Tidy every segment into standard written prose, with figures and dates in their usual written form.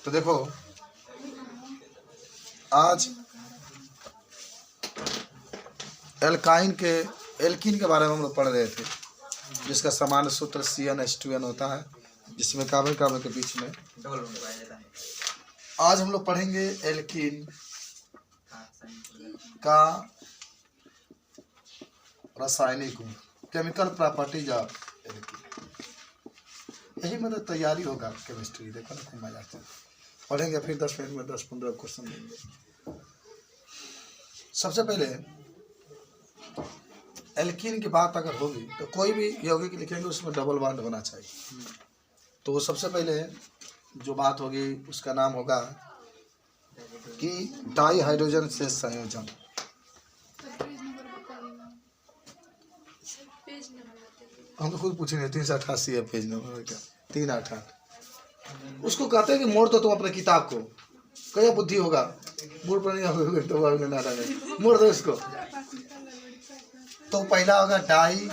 तो देखो आज एल्कीन के बारे में हम लोग पढ़ रहे थे, जिसका सामान्य सूत्र CnH2n होता है, जिसमें कार्बन कार्बन के बीच में। आज हम लोग पढ़ेंगे एल्कीन का रासायनिक गुण, केमिकल प्रॉपर्टीज ऑफ एल्कीन। यही मतलब तैयारी होगा केमिस्ट्री। देखो ना खूब मजा आता है। पढ़ेंगे फिर 10 मिनट में 10-15 क्वेश्चन देंगे। सबसे पहले एल्कीन की बात अगर होगी तो कोई भी यौगिक लिखेंगे उसमें डबल बॉन्ड होना चाहिए। तो सबसे पहले जो बात होगी उसका नाम होगा कि डाई हाइड्रोजन से संयोजन। हम तो खुद पूछेंगे 388 है पेज नंबर क्या, 388। उसको कहते हैं कि मोड़ दो तुम अपने किताब को, क्या बुद्धि होगा, मूड पर नहीं तो नाटा में मोड़ दो इसको। तो पहला होगा डाई,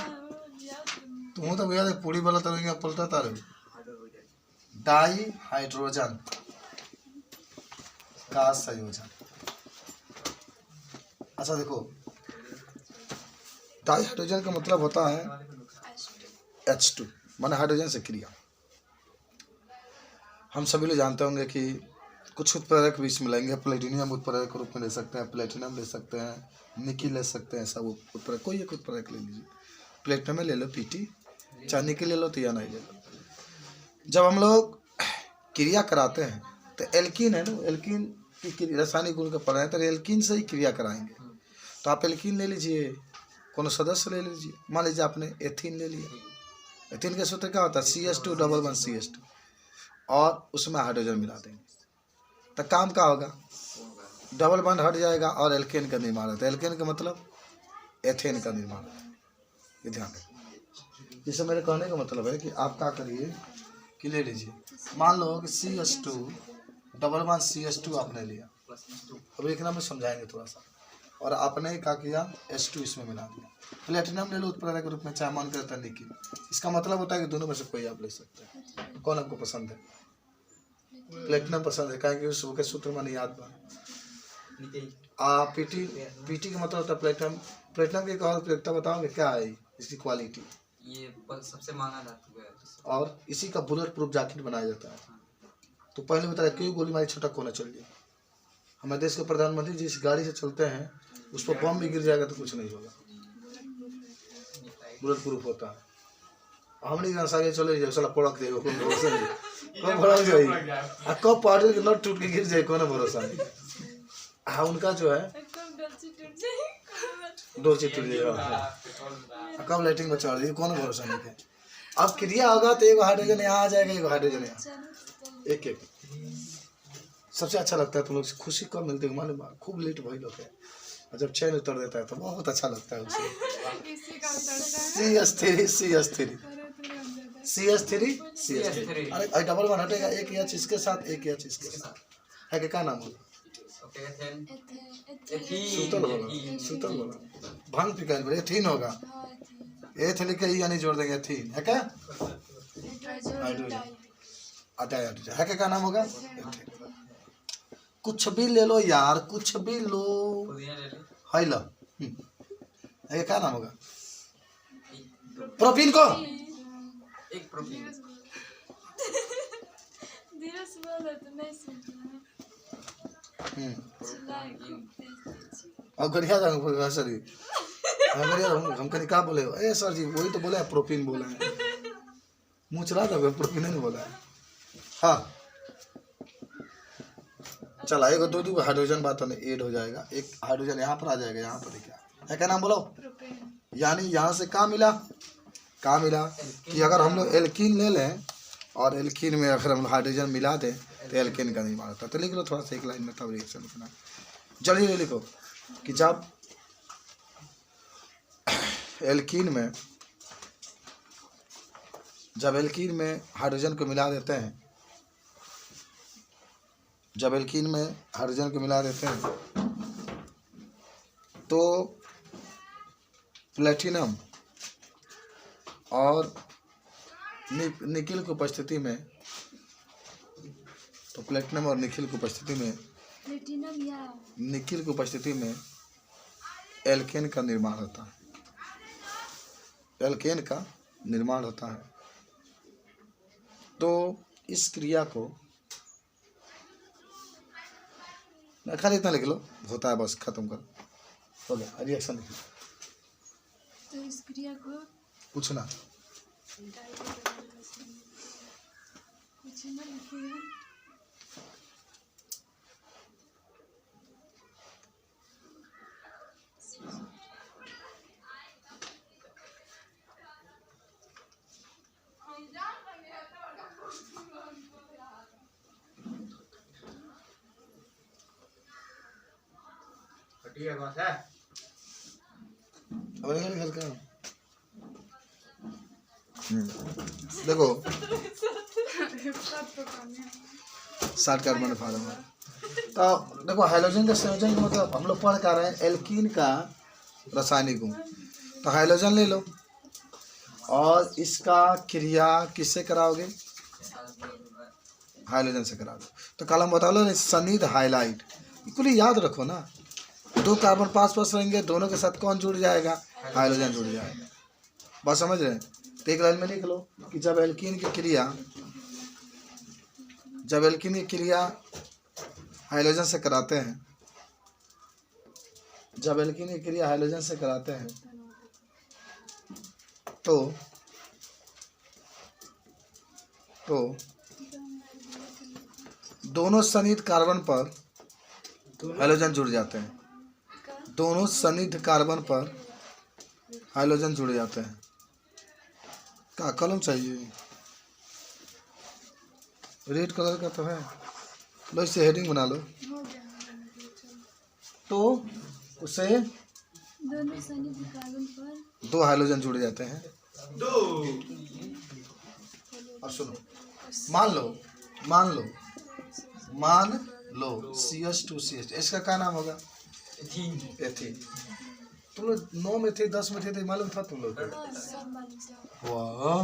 तुम तो भैया पूरी वाला तो पलटा तारे, डाई हाइड्रोजन का संयोजन। अच्छा देखो, डाई हाइड्रोजन का मतलब होता है H2 माने हाइड्रोजन से क्रिया। हम सभी लोग जानते होंगे कि कुछ उत्प्रेरक भी इसमें लेंगे। प्लेटिनियम उत्प्रेरक के रूप में ले सकते हैं, प्लेटिनम ले सकते हैं, निकिल ले सकते हैं, सब उत्प्रेरक। कोई एक उत्प्रेरक ले लीजिए, प्लेटिनम में ले लो PT, चाहे निकिल ले लो तो या नहीं ले लो। जब हम लोग क्रिया कराते हैं तो एल्कीन है ना, एल्कीन की रासायनिक गुण का पढ़ रहे हैं तो एल्कीन से ही क्रिया कराएंगे। तो आप एल्कीन ले लीजिए, कोनो सदस्य ले लीजिए। मान लीजिए आपने एथीन ले लिया। एथीन का सूत्र क्या होता है, CH2 डबल 1 CH2, और उसमें हाइड्रोजन मिला देंगे तो काम क्या होगा, डबल बॉन्ड हट जाएगा और एल्केन का निर्माण होता है। एल्केन का मतलब एथेन का निर्माण है, ये ध्यान रखें। जिससे मेरे कहने का मतलब है कि आप क्या करिए कि ले लीजिए, मान लो कि CH2 डबल 1 CH2 आपने लिया। अब एक नंबर समझाएंगे थोड़ा सा। और आपने क्या किया, H2 इसमें मिला दिया। प्लेटिनम ले लो उत्प्रेरक के रूप में, चाहे मान करता निकिल। इसका मतलब होता है कि दोनों में से कोई आप ले सकते हैं। कौन आपको पसंद है? प्लेटिनम पसंद है, कहेंगे उसके सूत्र में नहीं याद बा। PT का मतलब होता है प्लेटिनम। प्लेटिनम की और उपयोगिता बताओगे क्या है इसकी क्वालिटी? ये सबसे महंगा धातु है और इसी का बुलेट प्रूफ जैकेट बनाया जाता है। तो पहले बताया क्यों गोली मारी छोटा कोना चल गया। हमारे देश के प्रधानमंत्री जिस गाड़ी से चलते हैं उस पर बम भी गिर जाएगा तो कुछ नहीं होगा, बुलेट प्रूफ होता है। हमने आगे चले जाए साला पड़क देगा, कौन भरोसा नहीं, कब भड़क जाए, कब पार्टी के नट टूट के गिर जाए, कौन भरोसा नहीं। हाँ उनका जो है डोची टूट जाएगा, कब लाइटिंग में चढ़ जाए, कौन भरोसा नहीं है। अब क्रिया होगा तो एक हाइड्रोजन यहाँ आ जाएगा, एक हाइड्रोजन यहाँ, एक एक। सबसे अच्छा लगता है तुम लोग खुशी कब मिलते है मालूम, खूब लेट भाई लोग है, और जब चैन उतर देता है तो बहुत अच्छा लगता है उसे। CH3 अरे डबल वन हटेगा, एक H इसके साथ, एक H इसके साथ है कि क्या नाम होगा, सूतल बोला भांग पिकाइल बोले एथीन होगा। एथ लिख के यानी जोड़ देंगे एथीन है क्या, हाइड्रोजन है क्या नाम होगा। कुछ भी ले लो यार, कुछ भी लो, है लो, क्या नाम होगा, प्रोपीन को एक प्रोटीन। और गड़िया सर हम कहीं क्या बोले, ए सर जी वही तो बोले हैं, प्रोपीन बोला है, मुँह चला दो, प्रोपीन नहीं बोला है। हाँ चला, एक दो हाइड्रोजन बात में ऐड हो जाएगा, एक हाइड्रोजन यहाँ पर आ जाएगा, यहाँ पर क्या नाम बोलो। यानी यहाँ से क्या मिला कि अगर हम लोग एल्कीन ले लें और एल्कीन में अगर हम हाइड्रोजन मिला दें तो एल्कीन का निर्माण होता है। तो लिख लो थोड़ा सा एक लाइन में, तब रिएक्शन लिखना जल्दी लिखो कि जब एल्कीन में हाइड्रोजन को मिला देते हैं, जब एल्कीन में हाइड्रोजन को मिला देते हैं तो प्लेटिनम और निकिल की उपस्थिति में, तो प्लेटिनम और निकिल की उपस्थिति में, प्लेटिनम या निकिल की उपस्थिति में एल्केन का निर्माण होता है। एल्केन का निर्माण होता है। तो इस क्रिया को खाली इतना लिख लो, होता है बस, खत्म कर, हो गया। रिएक्शन लिख लो, तो इस क्रिया को पूछना। कुछ ना लिखिए। अब निकल निकल कर देखो, 60 कार्बन फार्म है। तो देखो हाइड्रोजन के संयोजन का मतलब हम लोग पढ़ कर रहे हैं एल्कीन का रासायनिक गुण। तो हाइड्रोजन ले लो और इसका क्रिया किससे कराओगे? हाइड्रोजन से करा दो। तो कल हम बता लो सनिध हाइलाइट, इक्वली याद रखो ना, 2 कार्बन पास रहेंगे, दोनों के साथ कौन जुड़ जाएगा? हाइड्रोजन जुड़ जाएगा। बात समझ रहे हैं? तो एक लाइन में लिख लो कि जब एल्कीन की क्रिया हाइड्रोजन से कराते हैं, जब एल्कीन की क्रिया हाइड्रोजन से कराते हैं तो दोनों सनिध कार्बन पर हाइड्रोजन जुड़ जाते हैं। दोनों सनिध कार्बन पर हाइड्रोजन जुड़ जाते हैं। क्या कलम चाहिए? रेड कलर का तो है, लो इसे हेडिंग बना लो। तो उसे दोनों सनिध कार्बन पर 2 हाइड्रोजन जुड़ जाते हैं। अब सुनो, मान लो CH2CH, इसका क्या नाम होगा? एथीन। तुम लोग 9 में थे, 10 में थे, तो मालूम था तुम लोग को? वाह,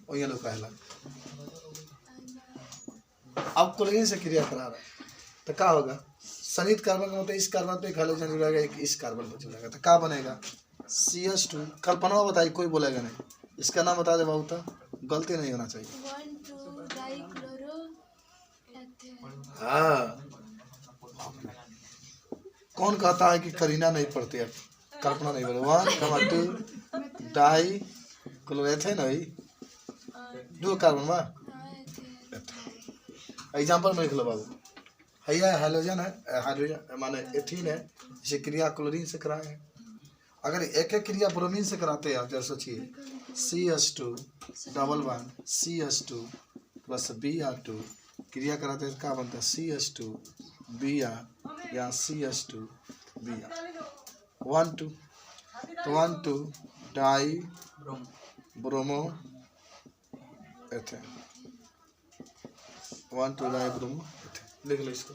और ये लोग कहला। अब क्लोरीन से क्रिया करा रहा है तो क्या होगा? सनिध कार्बन का मतलब इस कार्बन पे एक हाइड्रोजन जुड़ेगा, एक इस कार्बन पे जुड़ेगा, तो क्या बनेगा? CH2। कल्पना बताइए, कोई बोलेगा नहीं। इसका नाम बता दे बाबू, तो गलती नहीं होना चाहिए। 1,2 डाइक्लोरो एथेन। हाँ, कौन कहता है कि करीना नहीं पढ़ती है? कल्पना नहीं बोलो। 1,2 डाई क्लोरोएथेन है, 2 कार्बन बा। एग्जाम्पल में लिख लो बाबू, हैया हाइड्रोजन है, हाइड्रोजन माने एथीन है, इसे क्रिया क्लोरीन से कराए हैं। अगर एक क्रिया ब्रोमीन से कराते हैं आप, जरा सोचिए, CH2 double bond CH2 plus Br2 क्रिया कराते हैं, क्या बनता है? CH2 Br या CH2 Br। 1,2 तो 1,2 die bromo ethane, 1,2 die bromo ethane. लिख लो इसको,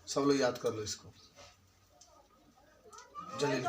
सब लोग याद कर लो इसको जल्दी।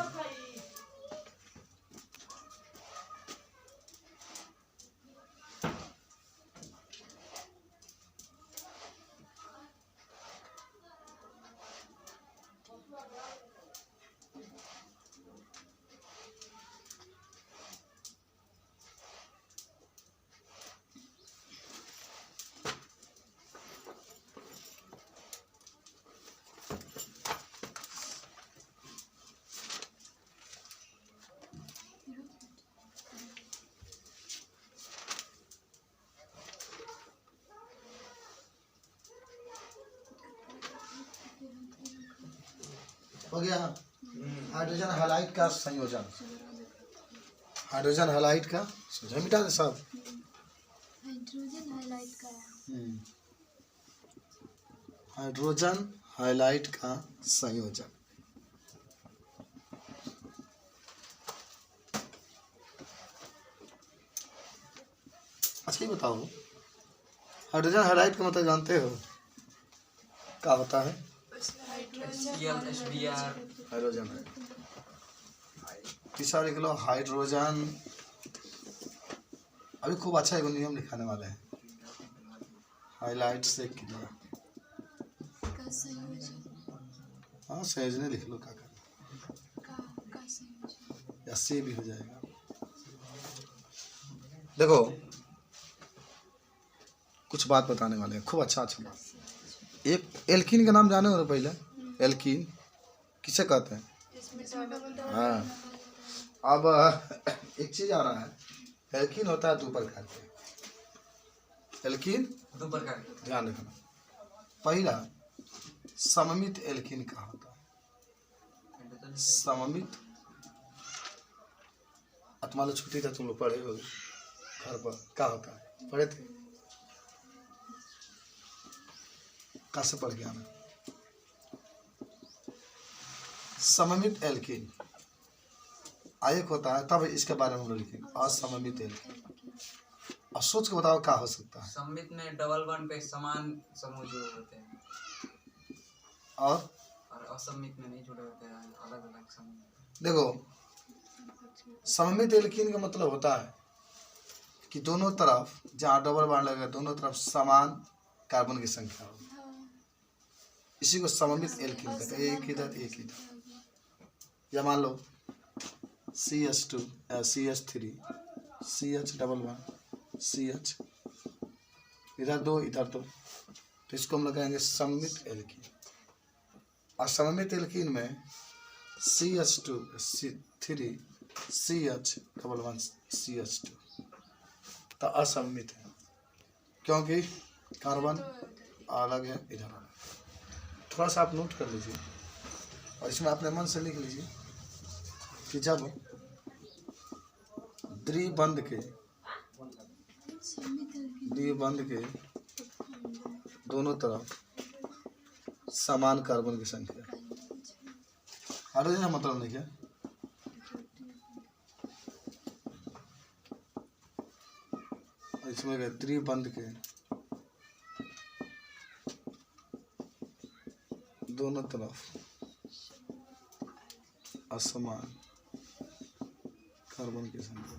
हो गया। हाइड्रोजन हैलाइड का संयोजन, हाइड्रोजन हैलाइड का संयोजन, मिटा दे सब। हाइड्रोजन हाइलाइट का हाइड्रोजन हैलाइड का संयोजन। अच्छा ये बताओ, हाइड्रोजन हैलाइड का मतलब जानते हो क्या होता है? HCl HBr हाइड्रोजन है, तीसरा लिख लो हाइड्रोजन। अभी खूब अच्छा एक नियम लिखाने वाले हैं, हाईलाइट से किया। का संयोजन। हाँ संयोजन लिख लो, क्या करना, का संयोजन। या से भी हो जाएगा। देखो कुछ बात बताने वाले हैं, खूब अच्छा अच्छा बात। एक एल्कीन का नाम जाने हो ना पहले? एल्कीन किसे कहते हैं? हाँ, अब एक चीज आ रहा है, एल्कीन होता है 2 प्रकार के। एल्कीन 2 प्रकार के। ध्यान रखना, पहला सममित एल्कीन का होता है। सममित, तुम्हारा छुट्टी था, तुम लोग पढ़े हो घर पर, क्या होता है, पढ़े थे? कहाँ से पढ़ के आना? सममित एल्कीन एक होता है, तब इसके बारे में हम लोग लिखेंगे असममित एल्कीन। अब सोच के बताओ क्या हो सकता है। सममित में डबल बॉन्ड पे समान समूह जुड़े होते हैं, और असममित में नहीं जुड़े होते हैं, अलग अलग समूह। देखो सममित एल्कीन का मतलब होता है कि दोनों तरफ जहाँ डबल बॉन्ड लगेगा दोनों तरफ समान कार्बन की संख्या हो, इसी को सममित एल्कीन कहते हैं। एक इधर एक इधर, या मान लो CH2 CH3 CH double bond CH, इधर 2 इधर 2, तो इसको हम लगाएंगे सममित एल्कीन। और सममित एल्कीन में CH2 3 CH double bond CH2 तो असममित है, क्योंकि कार्बन अलग है, इधर अलग। थोड़ा सा आप नोट कर लीजिए और इसमें अपने मन से लिख लीजिए कि जब द्विबंध के दोनों तरफ समान कार्बन की संख्या, हाइड्रोजन का मतलब नहीं क्या, इसमें द्विबंध के दोनों तरफ असमान कार्बन की संख्या,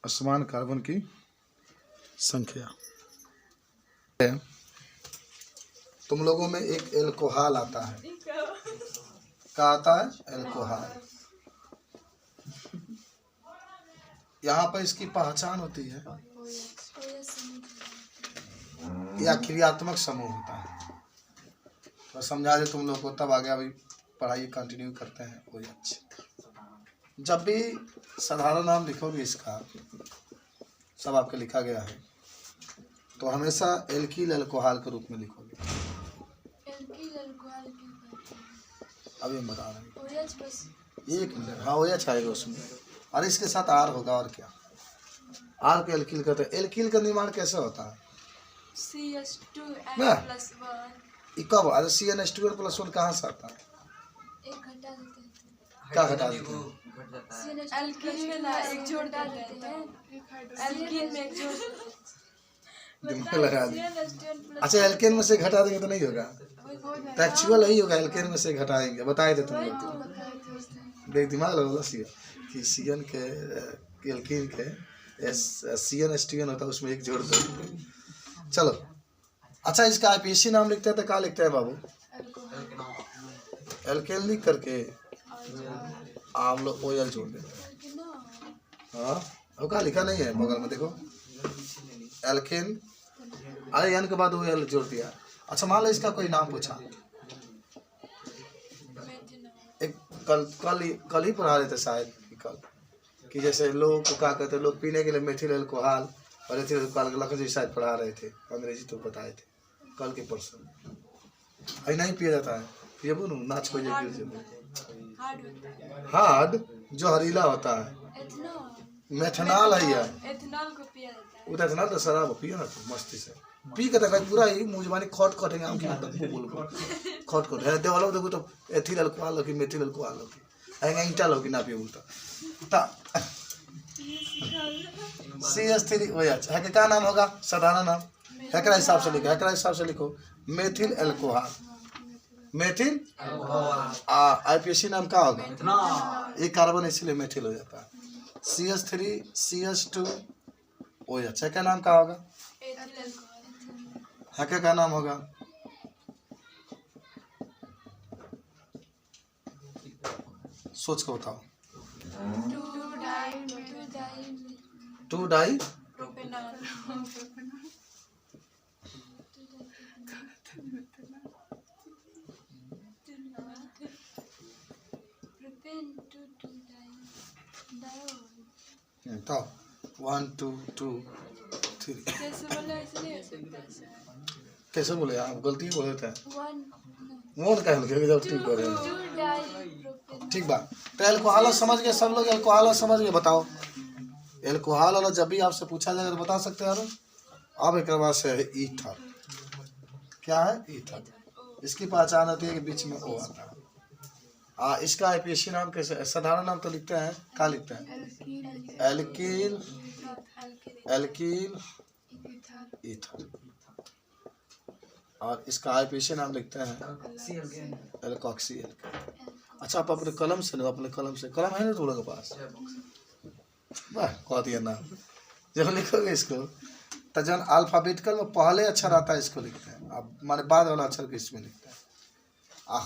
असमान कार्बन की संख्या। तुम लोगों में एक एल्कोहल आता है, क्या आता है? एल्कोहल। यहाँ पर इसकी पहचान होती है या क्रियात्मक समूह होता है, तो समझा दे तुम लोग को, तब आगे अभी पढ़ाई कंटिन्यू करते हैं। कोई अच्छे, जब भी साधारण नाम लिखोगे इसका, सब आपके लिखा गया है, तो हमेशा एल्कील अल्कोहल के रूप में लिखोगे। अभी हम बता रहे हैं, एक मिनट। हाँ OH आएगा उसमें, और इसके साथ R होगा, और क्या, R को एल्कील कहते हैं। एल्कील का निर्माण कैसे होता है? CH2N+1। कब? अरे CN2N+1 कहाँ से आता है? क्या घटा देते हैं? एल्कीन में एक जोड़ देते हैं, एल्कीन में एक जोड़ दिमाग लगा दे। अच्छा एल्केन में से घटा देंगे तो नहीं होगा, एक्चुअल यही होगा, एल्केन में से घटाएंगे। बताए थे तुम लोग, देख दिमाग लगा कि CN के एल्कीन के CN होता है, उसमें एक जोड़ दो। चलो अच्छा, इसका IPAC नाम लिखते हैं तो क्या लिखते हैं बाबू? एल्केन लिख करके आप लोग OL जोड़ देते हैं। हाँ अब क्या लिखा नहीं है बगल में, देखो एल्केन, अरे N के बाद OL जोड़ दिया। अच्छा मान लो इसका कोई नाम पूछा, एक कल ही पढ़ा रहे थे शायद कल, कि जैसे लोग को क्या कहते हैं, लोग पीने के लिए मेथिल अल्कोहल और एथिल अल्कोहल लखन जी शायद पढ़ा रहे थे, अंग्रेजी तो बताए थे कल के परसों। अभी नहीं पिया जाता है, पिए बोलूँ नाच को हार्ड जो हरीला होता है, मेथनॉल है यार, एथेनॉल को पिया जाता है। वो तो एथनॉल तो शराब पिए ना मस्ती से पी के देखा पूरा ही मुँह जुबानी खोट खोटेंगे हम की बोल खोट खोट है देवालों देखो तो एथिल अल्कोहल होगी, मेथिल अल्कोहल होगी, ऐंगा इंटा होगी ना पिए बोलता CH3 OH है, क्या नाम होगा? साधारण नाम, एकरा हिसाब से लिखो, एकरा हिसाब से लिखो मेथिल एल्कोहल, मेथिल आईपीएसी नाम का होगा, ये कार्बन इसलिए मेथिल हो जाता है। CH3 CH2 हो जाता है, क्या नाम का होगा, हाँ क्या नाम होगा, सोच के बताओ। 2-डाई बताओ 1 2 2 3 कैसे बोले आप, गलती बोले थे, मोन कह लगे जब ठीक बोले, ठीक बात। तो एल्कोहल समझ गए सब लोग, एल्कोहल समझ गए, बताओ एल्कोहल वाला जब भी आपसे पूछा जाएगा तो बता सकते हैं। अब एक बात से है ईथर, क्या है ईथर, इसकी पहचान होती है कि बीच में ओ आता है। इसका आईपीएसी नाम कैसे, साधारण नाम तो लिखते हैं, क्या लिखते हैं, एल्कील एल्कील ईथर, और इसका आईपीएसी नाम लिखते हैं एल्कोक्सी एल्काइल। अच्छा आप अपने कलम से ना, अपने कलम से, कलम है ना तुम लोगों के पास, वाह कह दिया नाम। जब लिखोगे इसको तो जब अल्फाबेटिकल में पहले अक्षर आता है इसको लिखते हैं, अब माने बाद वाला अक्षर को इसमें लिखते हैं।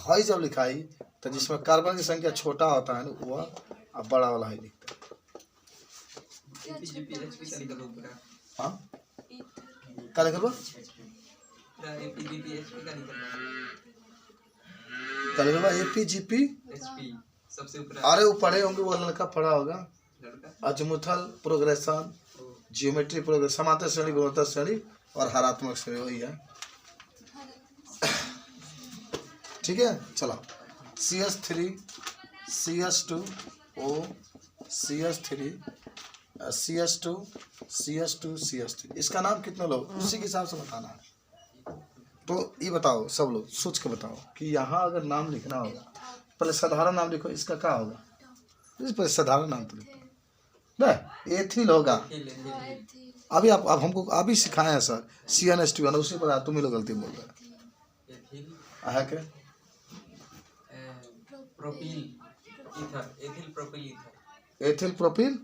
हई जब लिखाई तो जिसमें कार्बन की संख्या छोटा होता है ना वह अब बड़ा वाला ही लिखते हैं। हाँ क्या लिखो, APGP, सबसे ऊपर अरे वो पढ़े होंगे, वो लड़का पढ़ा होगा, अजमुथल प्रोग्रेशन, जियोमेट्री प्रोग्रेशन, समांतर श्रेणी, गुणोत्तर श्रेणी और हरात्मक श्रेणी, वही है, ठीक है। चलो CH3 CH2 O CH3 CH2 CH2 CH3, इसका नाम कितने लोग उसी के हिसाब से बताना है। तो ये बताओ सब लोग सोच के बताओ कि यहाँ अगर नाम लिखना होगा पहले साधारण नाम लिखो, इसका क्या होगा, इस पर साधारण नाम तो लिखो ना, एथिल होगा। अभी आप अब हमको अभी सिखाए हैं सर, CnH2 उसी पर तुम ही लोग गलती बोल रहे हैं क्या, propyl ether, ethyl propyl ether, ethyl propyl,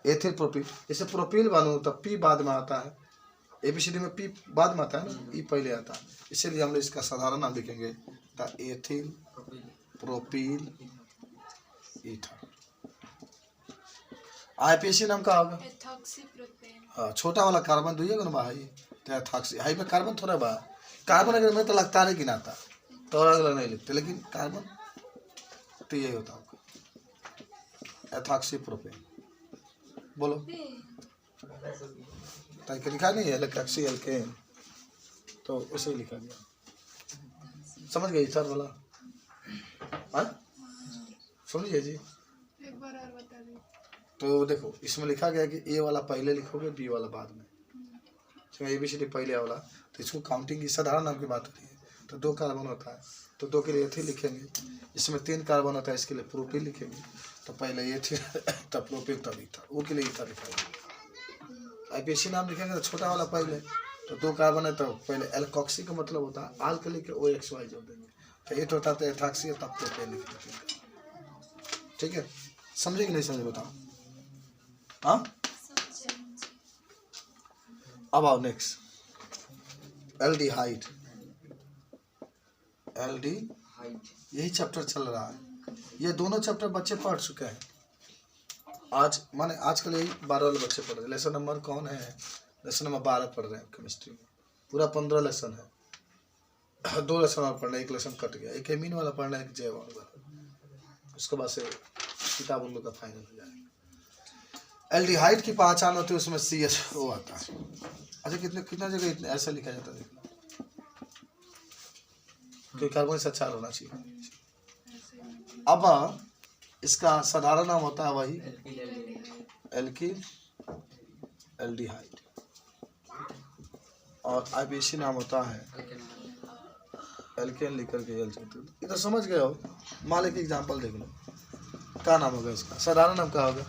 ethyl propyl, जैसे प्रोपील बनू तब पी बाद में आता है, ABCD में पी बाद में आता है ना, ई पहले आता है, इसीलिए हम लोग इसका साधारण नाम लिखेंगे तो एथिल प्रोपील ईथर। आईपीएसी नाम का होगा, हाँ छोटा वाला कार्बन दुइए ना भाई, तो एथॉक्सी, हाई में कार्बन थोड़ा बा, कार्बन अगर में तो लगता नहीं गिनाता तो अलग नहीं लिखते, लेकिन कार्बन तो यही होता होगा, एथॉक्सी प्रोपेन, बोलो ताकि लिखा नहीं है एल्कोक्सी एल्केन, तो उसे लिखा गया, समझ गए ईथर वाला, हाँ समझिए जी। एक बार और बता दीजिए। तो देखो इसमें लिखा गया कि ए वाला पहले लिखोगे, बी वाला बाद में, ABCD पहले वाला, तो इसको काउंटिंग की साधारण नाम की बात होती है। तो 2 कार्बन होता है तो 2 के लिए एथिल लिखेंगे, इसमें 3 कार्बन होता है इसके लिए प्रोपील लिखेंगे, तो पहले एथिल तब प्रोपील तब ईथर, वो के लिए ईथर लिखेंगे। आईपीएसी नाम लिखेंगे तो छोटा वाला पहले, तो 2 कार्बन है तो पहले एल्कोक्सी का मतलब होता है आल के लेके OXY जोड़ देंगे, तो एट होता है तो एथॉक्सी, तब प्रोपेन लिख देंगे, ठीक है। समझे कि नहीं समझे बताओ, हाँ। अब आओ नेक्स्ट, एल्डिहाइड, यही चैप्टर चल रहा है, ये दोनों चैप्टर बच्चे पढ़ चुके हैं आज, माने आजकल यही 12 वाले बच्चे पढ़ रहे हैं। लेसन नंबर कौन है, लेसन नंबर 12 पढ़ रहे हैं केमिस्ट्री में, पूरा 15 लेसन है, 2 लेसन और पढ़ना, 1 लेसन कट गया, एक एमीन वाला पढ़ना है, एक जैव वाला, उसके बाद से किताब उन लोग का फाइनल हो जाएगा। एल्डिहाइड की पहचान होती है, उसमें CHO आता है। अच्छा कितना जगह इतना ऐसा लिखा जाता है, देखना कोई कार्बन से अच्छा होना चाहिए। अब इसका साधारण नाम होता है वही एल्किल एल्डिहाइड, और आईपीएसी नाम होता है एल्केन लिख करके एल्केन। ये तो समझ गए हो, मान लो एग्जाम्पल देख लो, क्या नाम होगा इसका, साधारण नाम क्या होगा,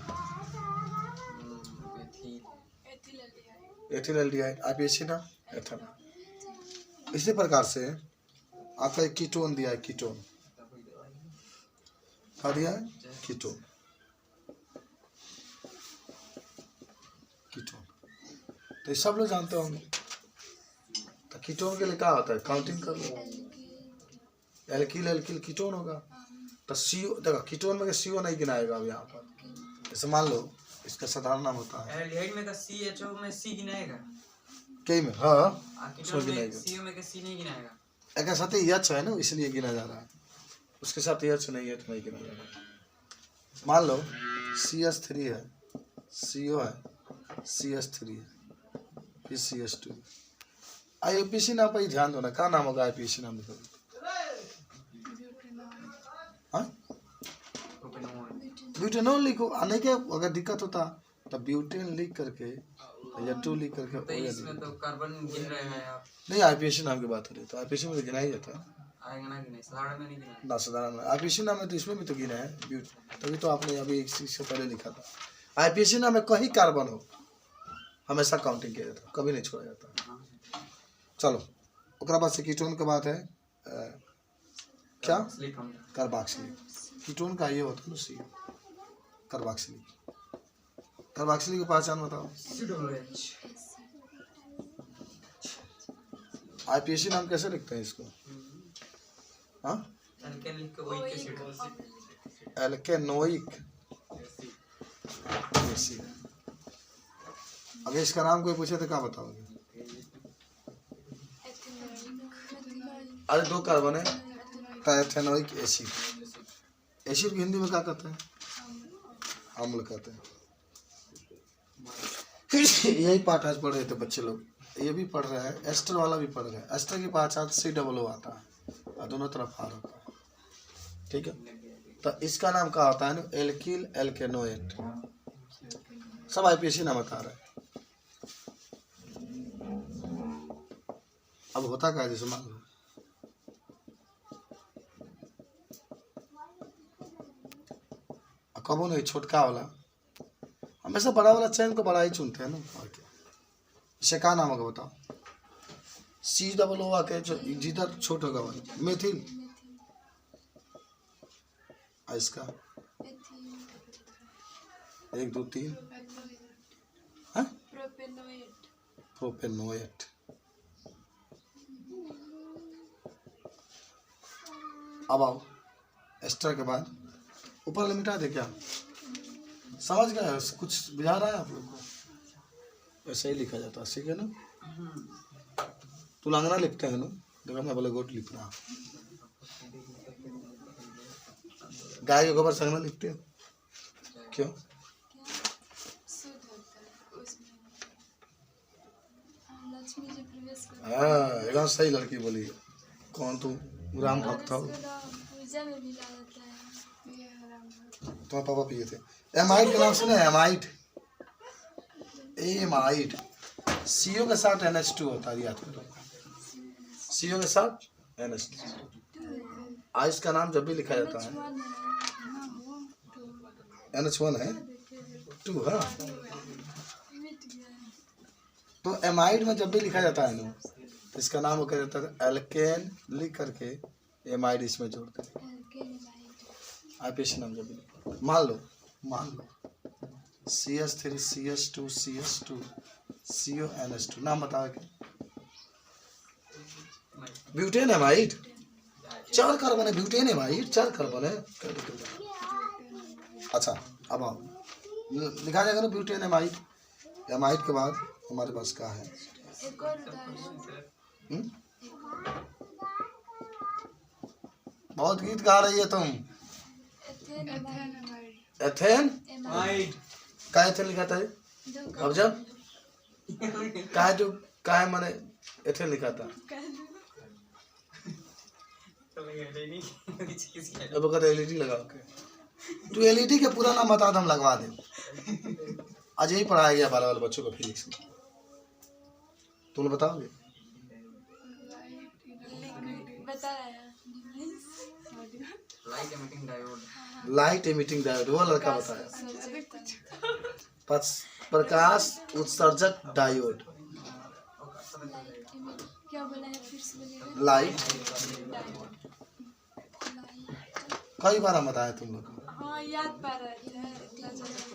एथिल एल्डिहाइड, आईपीएसी नाम एथेनॉल। इसी प्रकार से आपका एक कीटोन दिया है, कीटोन क्या दिया है, कीटोन। कीटोन तो ये सब लोग जानते होंगे। तो कीटोन के लिए क्या होता है, काउंटिंग कर लो। एल्किल एल्किल कीटोन होगा। तो सीओ देखो, कीटोन में सीओ नहीं गिनाएगा अब यहाँ पर। जैसे मान लो इसका साधारण नाम होता है एल्डिहाइड में का CHO में C गिनाएगा, कई में, हाँ कीटोन में CO में का C नहीं गिनाएगा। एक साथ ही एच है ना, इसलिए गिना जा रहा है। उसके साथ एच नहीं है तो नहीं गिना जा रहा। मान लो CS3 है, CO है, CS3 है, फिर CS2। IUPAC नाम पर ही ध्यान दो ना, क्या नाम होगा IUPAC नाम लिखो। हाँ ब्यूटेनॉल लिखो। आने के अगर दिक्कत होता तो ब्यूटेन लिख करके या 2 लिख करके तो इसमें तो कार्बन गिन रहे हैं आप। नहीं, IUPAC नाम की बात हो रही है, तो IUPAC में तो गिना ही जाता है आएगा ना, गिने साधारण में नहीं गिना। ना, साधारण में। IUPAC नाम है तो इसमें भी तो गिना है, तभी तो आपने अभी एक चीज से पहले लिखा था। IUPAC नाम में कहीं कार्बन हो हमेशा काउंटिंग किया जाता है, कभी नहीं छोड़ा जाता। चलो ओकरा बाद से कीटोन के बाद है क्या, कार्बोक्सिलिक। कीटोन का ये होता है ना सी, कार्बोक्सिलिक। कार्बोक्सिलिक की पहचान बताओ। IUPAC नाम कैसे लिखते हैं इसको, हाँ एल्केनोइक एसिड। अगर इसका नाम कोई पूछे तो क्या बताओगे। अरे 2 कार्बन है तो एथेनोइक एसिड। एसिड की हिंदी में क्या कहते हैं, अम्ल कहते हैं। यही पाठ आज पढ़ रहे थे बच्चे लोग, ये भी पढ़ रहे हैं, एस्टर वाला भी पढ़ रहे हैं। एस्टर की पहचान COO आता है और दोनों तरफ R होता है, ठीक है। तो इसका नाम क्या होता है ना, एल्किल एल्केनोएट। सब IUPAC नाम बता रहे हैं। अब होता क्या है, जैसे मान लो कबो नहीं छोटका वाला, हमेशा बड़ा वाला चैन को बड़ा ही चुनते हैं ना, और क्या। इसे क्या नाम होगा बताओ। COO आके जो जिधर छोट होगा वाला मेथिल, इसका 1 2 3 प्रोपेनोएट। अब आओ एस्टर के बाद ऊपर मिटा दे क्या, समझ गए, कुछ बुझा रहा है आप लोग को। ऐसे ही लिखा जाता है, ठीक है ना। तुलंगना लिखते हैं ना, देखो मैं बोले गोट लिख रहा। गाय के गोबर संगना लिखते हो क्यों, हाँ एकदम सही लड़की बोली। कौन तू, राम भक्त हो। तुम्हारे पापा पिए थे। एमाइड का नाम सुने, एमाइड, एमाइड। CO के साथ NH2 होता है, याद करो। CO के साथ NH2। आइस का नाम जब भी लिखा जाता है, NH1 है 2, हाँ। तो एमाइड में जब भी लिखा जाता है ना, तो इसका नाम क्या जाता है, एल्केन लिख करके एमाइड इसमें जोड़ते हैं। IUPAC नाम जब भी मान लो CS3 CS2 CS2 CO NH2 नाम बताओ क्या, ब्यूटेन एमाइड। 4 कार्बन है, ब्यूटेन एमाइड 4 कार्बन है। अच्छा अब आओ लिखा जाएगा ना ब्यूटेन एमाइड। एमाइड के बाद हमारे पास क्या है, बहुत गीत गा रही है तुम। एथेन का एथेन लिखा था, अब जब का जो का माने एथेन लिखा था, अब कहते LED लगाओ के, तू LED के पूरा नाम बता, हम लगवा दे। आज यही पढ़ाया गया 12 वाले बच्चों को फिजिक्स में, तुम बताओगे। लाइट एमिटिंग डायोड, वो लड़का बताया। प्रकाश उत्सर्जक डायोड, क्या बोला है फिर से लाइट। कई बार हम बताए तुम लोग को। हाँ याद पा रहे थे इतना जल्दी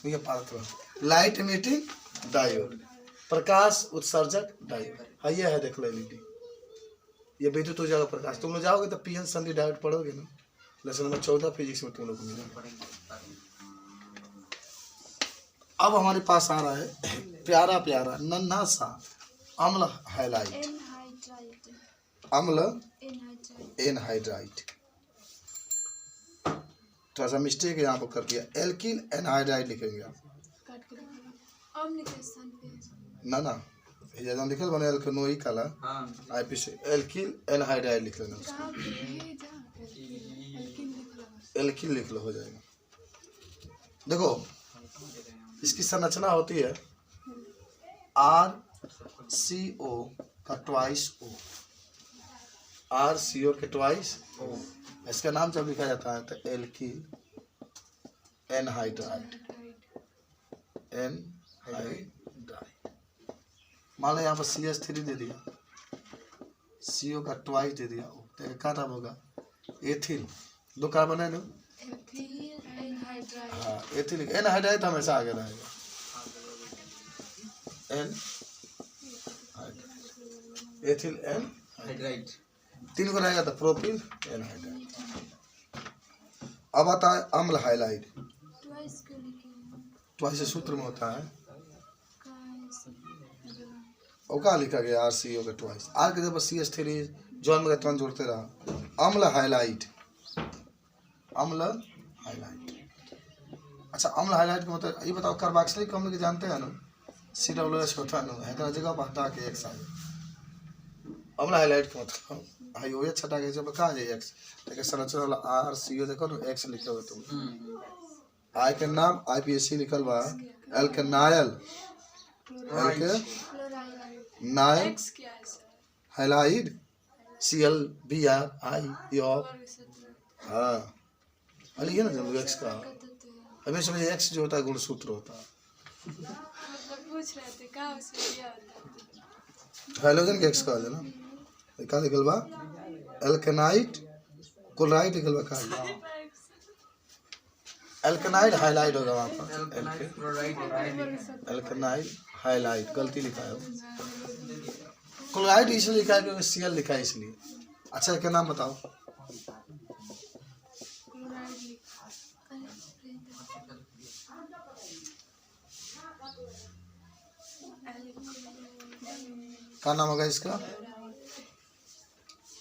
ये पारत लाइट इमिटिंग डायोड, प्रकाश उत्सर्जक डायोड। हाँ ये है, देख लो एलईडी, ये विद्युत ऊर्जा का प्रकाश। तुम लोग जाओगे तो पीएन संधि डायोड पढ़ोगे ना, लेसन नंबर 14 फिजिक्स में तुम लोग को मिलेगा। अब हमारे पास आ रहा है प्यारा प्यारा नन्हा सा अम्ल हाइलाइट, एनहाइड्राइड अम्ल एनहाइड्राइड एनहाइड्राइड। थोड़ा सा मिस्टेक यहाँ पर कर दिया, एल्किल एनहाइड्राइड लिखेंगे आप। काट के अम्ल के स्थान पे ना ना, ये जब लिखल बने एल्केनोई काला हाँ आईपी से एल्किल एनहाइड्राइड लिख लेना, कहाँ पे है जहाँ पे एल्किन लिखा है। एल्किल लिख लो, हो जाएगा। देखो इसकी संरचना होती है RCO का ट्वाइस O, RCO के ट्वाइस O। इसका नाम जब लिखा जाता है तो एल्किल एनहाइड्राइड, एनहाइड्राइड। मान लो यहाँ पर CH3 दे दिया, CO का ट्वाइस दे दिया, तो क्या नाम होगा? एथिल। दो कार्बन है ना, एथिल एनहाइड्राइड हाँ एथिल एनहाइड्राइड हमेशा आगे रहेगा। An ethyl anhydride. तीन को रहेगा तो प्रोपिल एनहाइड्राइड। अब आता है अम्ल हाइलाइड, ट्वाइस क्यों लिखे हैं? ट्वाइस सूत्र में होता है, ट्वाइस और क्या लिखा गया? RCO के ट्वाइस, आर के जब CH3 जॉन में तुरंत जोड़ते रहा, अम्ल हाइलाइट, अम्ल हाइलाइट। अच्छा अम्ल हाइलाइट का मतलब ये बताओ, कार्बोक्सिलिक अम्ल के जानते हैं ना, COOH होता है ना, है जगह पर हटा के एक्स आ गया। अम्ल हाइलाइट का मतलब हाई OH हटा के जब कहाँ जाए एक्स, लेकिन संरचना वाला RCO देखो ना, एक्स लिखे हुए तुम। आई के नाम IPSC लिखल बा, एल्केनाइल क्लोराइड नाइल एक्स क्या है सर? हाइलाइड ClBr हाँ अली है ना, जब एक्स का हमेशा में एक्स जो होता है गुणसूत्र होता है। मतलब पूछ रहे थे कहाँ उसमें क्या होता है? हाइड्रोजन के एक्स का है ना, क्या निकल बा? एल्केनाइड क्लोराइड निकल बा, का एल्केनाइड हाइलाइड होगा वहाँ पर, एल्केनाइड हाइलाइट गलती लिखा है, क्लोराइड इसलिए लिखा है क्योंकि Cl लिखा है इसलिए। अच्छा क्या नाम बताओ? क्लोराइड क्या नाम होगा इसका?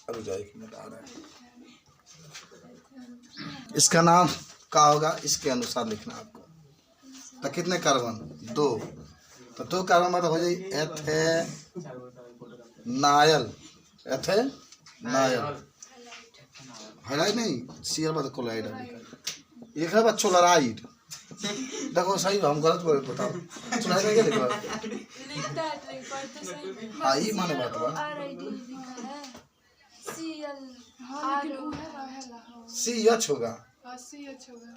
अरे जाए कि मैं बता रहा है, इसका नाम क्या होगा? इसके अनुसार लिखना आपको। तो कितने कार्बन? 2, तो 2 कार्बन मतलब हो जाए एथेनाइल, एथेनाइल हाइलाइट नहीं, Cl मतलब क्लोराइड है, ये लिखा है चोलराइड। देखो सही हम गलत बोल बताओ, चोलराइड में क्या लिखा है? लिखता है तो एक बार तो सही हाँ ये माने बात बा, RID लिखा है CL CH होगा,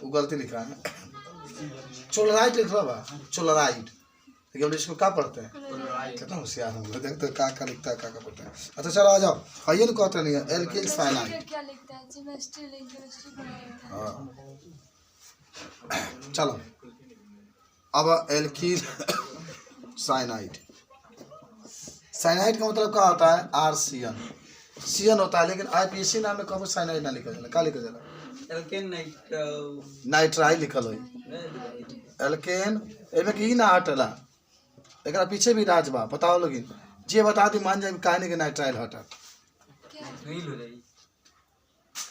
वो गलती लिखा है। चोलराइड लिख रहा बा, चोलराइड, लेकिन इसको क्या पढ़ते हैं? कितना होशियार हम लोग, देखते क्या क्या लिखता है, क्या क्या पढ़ता है। अच्छा चलो आ जाओ, आइए ना कहते नहीं है एल्किल साइनाइड। क्या लिखता है? केमिस्ट्री केमिस्ट्री हाँ चलो अब एल्किल साइनाइड। साइनाइड का मतलब क्या होता है? RCN, CN होता है, लेकिन IPSC नाम में कभी साइनाइड ना लिखा जाला, क्या लिखा जाला? एल्केन नाइट्राइल लिखल है, एल्केन एमे की ना हटला, एकरा पीछे भी राज बा, बताओ लोगिन जे बता दी मान जाए काहे के नाइट्राइल हटा, रील हो जाएगी।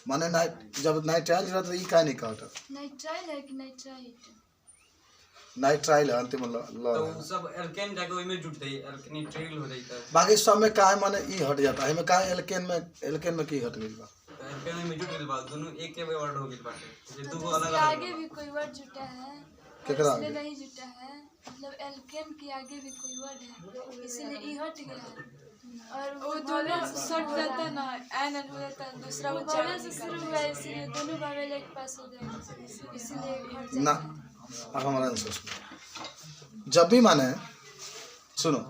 माने नाइट जब नाइट्राइल रहता तो ई काहे नहीं कहता? नाइट्राइल है कि नाइट्राइट? नाइट्राइल अंतिम तो ल सब एल्केन जाके वही में जुटते हैं, एल्केनिट्राइल हो जाता है। बाकी सब में काहे माने ई हट जाता है, में काहे एल्केन में की हट गइल बा? तो एल्केन में जुट गइल बा, दोनों एक के वर्ड हो गइल बाटे, ये दो तो अलग इसके अलग आगे भी कोई वर्ड जुटा है, केकरा इसलिए आगे? नहीं जुटा है। मतलब एल्केन के आगे भी कोई वर्ड है, इसीलिए ई हट गया है। और वो दोनों सट जाता है ना, एन हो जाता है, दूसरा वो वावेल से शुरू हुआ है, इसीलिए दोनों वावेल एक पास हो जाएगा, इसलिए हट ना जाता है। अब हमारा आंसर सुनो, जब भी माने सुनो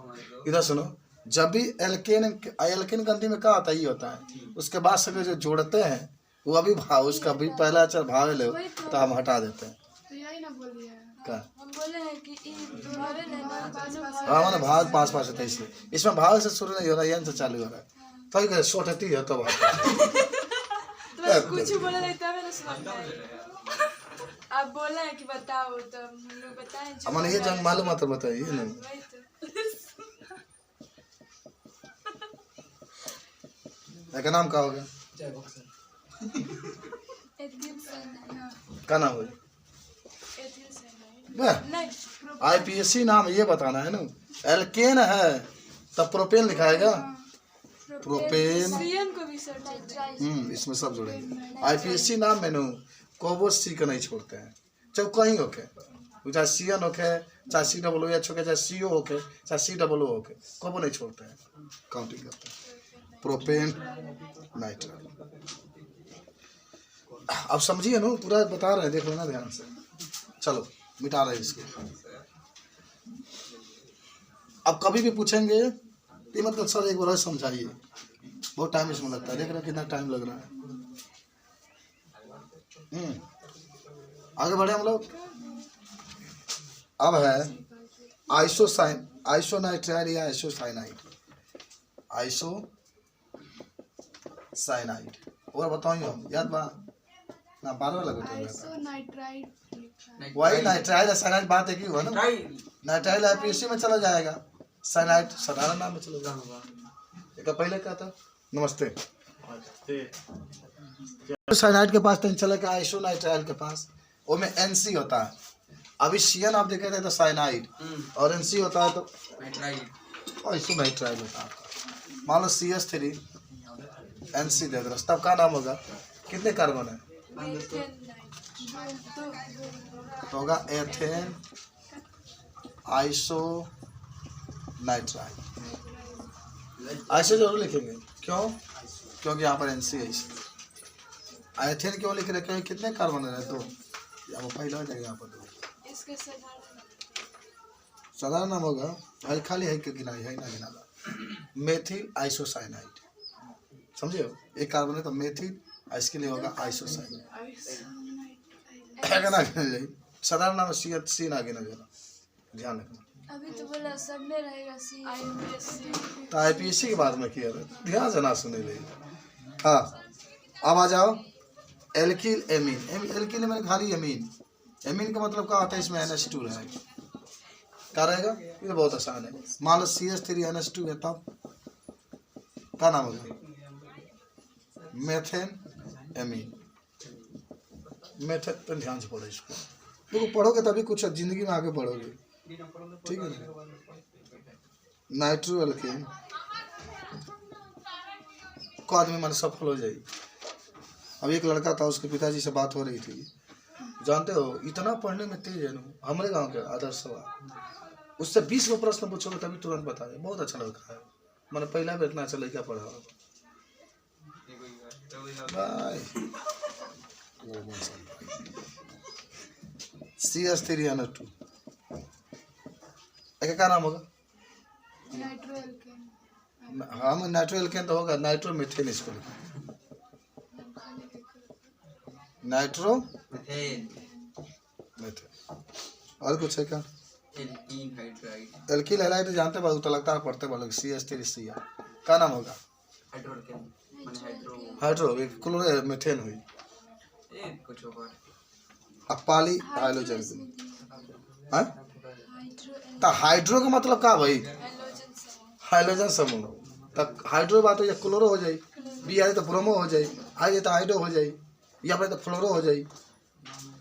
इधर सुनो, जब भी एल्केन एल्केन ग्रंथि में क्या होता है, ये होता है उसके बाद से जो जोड़ते हैं वो अभी भाव उसका भी पहला अक्षर भावेल हो तो हम हटा देते हैं। तो यही ना बोलिए क्या हम बोले हैं कि ई भावेल है ना दोनों हाँ मैंने भाव पास पास होता है इसलिए इसमें भाव से शुरू नहीं हो रहा है, यंत्र से चालू हो रहा है। तो ये सोटती है तो तो बस कुछ बोले नहीं तब ना सुनता है। आप बोले हैं कि बताओ तो हम लोग बताएं जो मैंने ये जंग मालूम है तो बताइए ना। वही तो का नाम क्या हो गया, एथिल से ना क्या नाम हो एथिल से गया? नहीं आईपीएससी नाम ये बताना है ना। एल्केन है तब प्रोपेन लिखाएगा, प्रोपेन सीएन को भी सर इसमें सब जुड़ेंगे। आईपीएससी नाम में नो कोबो सी का नहीं छोड़ते हैं, चाहे कहीं होके, चाहे सीएन होके, चाहे सी डबल ओ एच होके, चाहे सीओ होके, चाहे सी डबल ओ होके, कोबो नहीं छोड़ते हैं, काउंटिंग करते हैं। प्रोपेन नाइट्राइल अब समझिए ना, पूरा बता रहे हैं, देख लो ना ध्यान से। चलो मिटा रहे हैं इसको। अब कभी भी पूछेंगे ये मतलब सर एक बार और समझाइए, बहुत टाइम इसमें लगता है, देख रहे हैं कितना टाइम लग रहा है। आगे बढ़े हम लोग। अब है आइसोनाइट्राइल या आइसोसाइनाइड। आइसोसाइनाइड और बताइए हम याद बा ना, 12 लगे वही नाइट्राइल साइनाइड बात है कि हुआ ना। नाइट्राइल आईपीएससी में चला जाएगा, साइनाइड साधारण नाम में चला जाएगा। एक पहले क्या था, नमस्ते साइनाइड के पास तो चला गया, आइसोनाइट्राइल के पास वो में एनसी होता है। अभी सीएन आप देखे थे तो साइनाइड और एनसी होता है तो आइसोनाइट्राइल होता है। मान लो CH3 NC दे दो, तब का नाम होगा, कितने कार्बन है तो होगा एथेन आइसोनाइट्राइल। आइसो जरूर लिखेंगे, क्यों? क्योंकि यहाँ पर NC है इसलिए। एथेन क्यों लिख रहे हैं, कितने कार्बन है? 2। यहाँ पर पहला हो जाएगा, यहाँ पर 2। इसके साधारण नाम होगा, भाई खाली है कि गिना है ना गिना, मेथिल आइसोसाइनाइड। समझे हो, एक कार्बन है तो मेथिल, इसके लिए होगा आइसोसाइनाइड। साधारण नाम सी ना गिना जरा, ध्यान रखना। अभी तो बोला सब में रहेगा सी आईपीएससी तो आईपीएससी के बाद में किया था, ध्यान से ना सुने ले। हाँ अब आ जाओ एल्किल एमीन। एल्किल में खाली एमीन, एमीन का मतलब क्या होता है, इसमें NH2 रहेगा। क्या रहेगा, ये बहुत आसान है। मान लो CH3 NH2 है तब क्या नाम होगा, मेथेन एमीन। मेथेन पर ध्यान से पढ़ो इसको, देखो पढ़ोगे तभी कुछ जिंदगी में आगे बढ़ोगे, ठीक है। नाइट्रो एल्केन को आदमी मन सफल हो जाएगी। अब एक लड़का था, उसके पिताजी से बात हो रही थी, जानते हो इतना पढ़ने में तेज है ना, हमारे गांव के आदर्श सभा, उससे 20 को प्रश्न पूछोगे तभी तुरंत बता दे। बहुत अच्छा लड़का है, मैंने पहला भी इतना अच्छा लड़का पढ़ा भाई। CH3 NH2 क्या नाम होगा, हाँ नाइट्रो एल्केन तो होगा, नाइट्रो मीथेन इसको लिखा, नाइट्रो मीथेन। और कुछ है क्या, एल्किल हैलाइड जानते हो तो लगता है पढ़ते वाले CH3 Cl क्या नाम होगा, हाइड्रो क्लोरो मीथेन हुई। अब पाली हाइड्रोजन हाँ तो हाइड्रो का मतलब क्या भाई, हाइड्रोजन समूह। तब हाइड्रो बात हो जाए क्लोरो हो जाए, बी आए तो ब्रोमो हो जाए, आई तो हाइड्रो हो जाए, या फिर तो फ्लोरो हो जाए।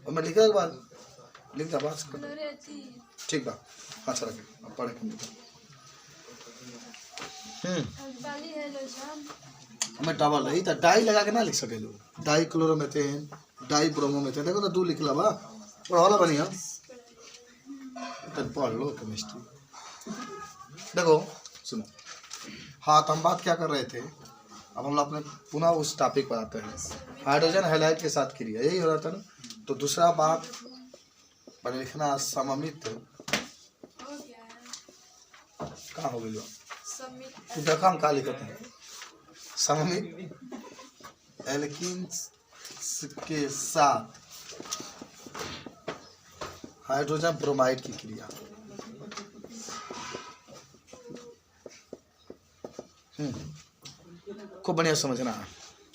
और मैं लिखे एक बार लिख दा बात ठीक बा, अच्छा रखे अब पढ़े। मैं डबल रही तो डाई लगा के ना लिख सके लोग, डाई क्लोरोमेथेन, डाई ब्रोमोमेथेन, देखो तो 2 लिखला बा पढ़ा बढ़िया, पढ़ लो केमिस्ट्री। देखो सुनो, हाँ तो हम बात क्या कर रहे थे, अब हम लोग अपने पुनः उस टॉपिक पर आते हैं, हाइड्रोजन हैलाइड के साथ क्रिया, यही हो रहा था ना। तो दूसरा बात पर लिखना सममित कहाँ हो गई, तो देखो हम क्या लिखते हैं, सममित एल्कीन्स के साथ हाइड्रोजन ब्रोमाइड की क्रिया। खूब बढ़िया समझना है,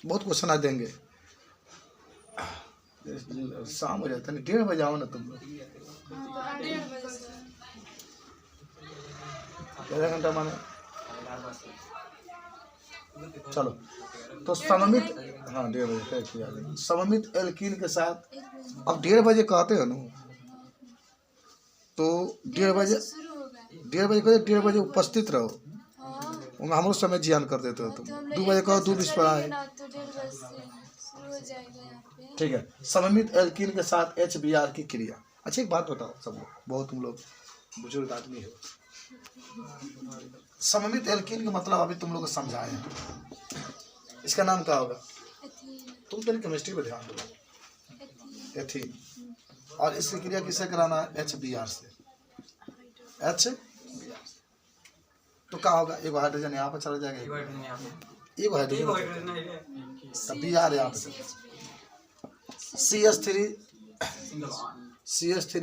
बहुत क्वेश्चन आ देंगे। शाम हो जाता है, 1:30 बजे आओ ना तुम लोग, 1:30 बजे से। आधा घंटा माने। चलो तो सममित, हाँ 1:30 बजे तय किया जाए। सममित एल्कीन के साथ, अब 1:30 बजे कहते हो ना, तो 1:30 बजे, शुरू होगा। 1:30 बजे कहो, 1:30 बजे उपस्थित रहो। हाँ हम लोग समय जियान कर देते हो तुम। तो हम 2 बजे कहो, 2:20 पर आए। ना तो 1:30 बजे से शुरू हो जाएगा यहाँ पे। ठीक है, सममित एल्कीन के साथ HBr की क्रिया। अच्छा एक बात बताओ सब लोग, बहुत तुम लोग बुजुर्ग आदमी हो, सममित एल्कीन का मतलब अभी तुम लोग को समझाए हैं, इसका नाम क्या होगा? एथीन। तुम तो केमिस्ट्री पे ध्यान दो। एथीन। एथीन, और इसकी क्रिया किससे कराना है? HBr से। HBr तो क्या होगा? एक हाइड्रोजन यहाँ पर चला जाएगा, एक हाइड्रोजन तब Br यहाँ पे CH3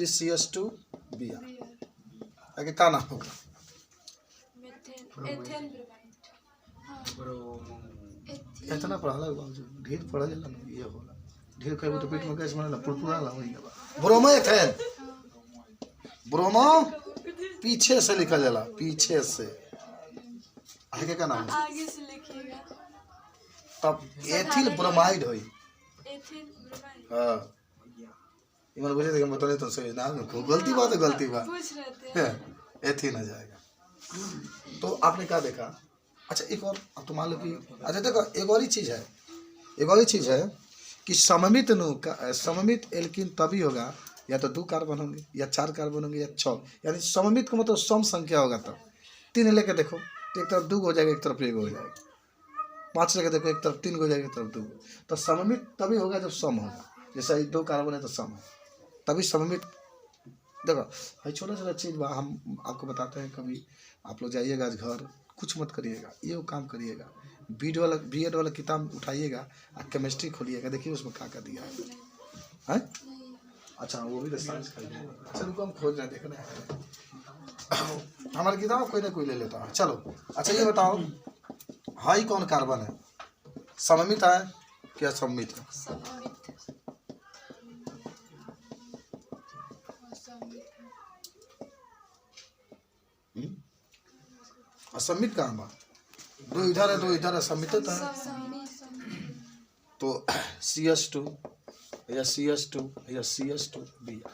CH2 Br, आगे क्या नाम होगा? मीथेन। Ethane bromide. हाँ इतना पढ़ा बाबू, ढेर पढ़ा जाला ना, ये होला ढेर कहीं तो पेट में गैस बनेला, पुरपुरा ला वही बा। ब्रोमो एथेन, ब्रोमो पीछे से लिखा जाला, पीछे से। आगे का नाम है? आगे से लिखिएगा। तब एथिल ब्रोमाइड होई। Ethane bromide. हाँ इमन बुझे थे, बता नहीं तो सही नाम है, गलती बात है, गलती बात। पूछ रहे थे। एथिन आ जाएगा। तो आपने क्या देखा? अच्छा एक और, अब तो मान लो कि, अच्छा देखो एक और ही चीज़ है, एक और ही चीज़ है कि सममित एल्कीन तभी होगा या तो 2 कार्बन होंगे या 4 कार्बन होंगे या 6, यानी सममित का मतलब सम संख्या होगा। तब 3 लेके देखो, तो एक तरफ 2 हो जाएगा, एक तरफ 1 हो जाएगा। 5 लेके देखो, एक तरफ 3 हो जाएगा, एक तरफ 2। तो सममित तभी होगा जब सम होगा, जैसा 2 कार्बन है तो सम है, तभी सममित। देखो भाई छोटा छोटा चीज़ हम आपको बताते हैं, कभी आप लोग जाइएगा आज घर, कुछ मत करिएगा, ये वो काम करिएगा, BEd वाला किताब उठाइएगा और केमिस्ट्री खोलिएगा, देखिए उसमें क्या दिया है। अच्छा वो भी साइंस का है। अच्छा रुको हम खोज रहे हैं, देख रहे हैं हमारी किताब कोई ना कोई ले लेता है। चलो अच्छा ये बताओ, हाई कौन कार्बन है? सममित है क्या सममित है? सममित। असमित कहाँ बा? 2 इधर है, 2 इधर है, समित है। तो CH2 या CH2 या CH2 Br,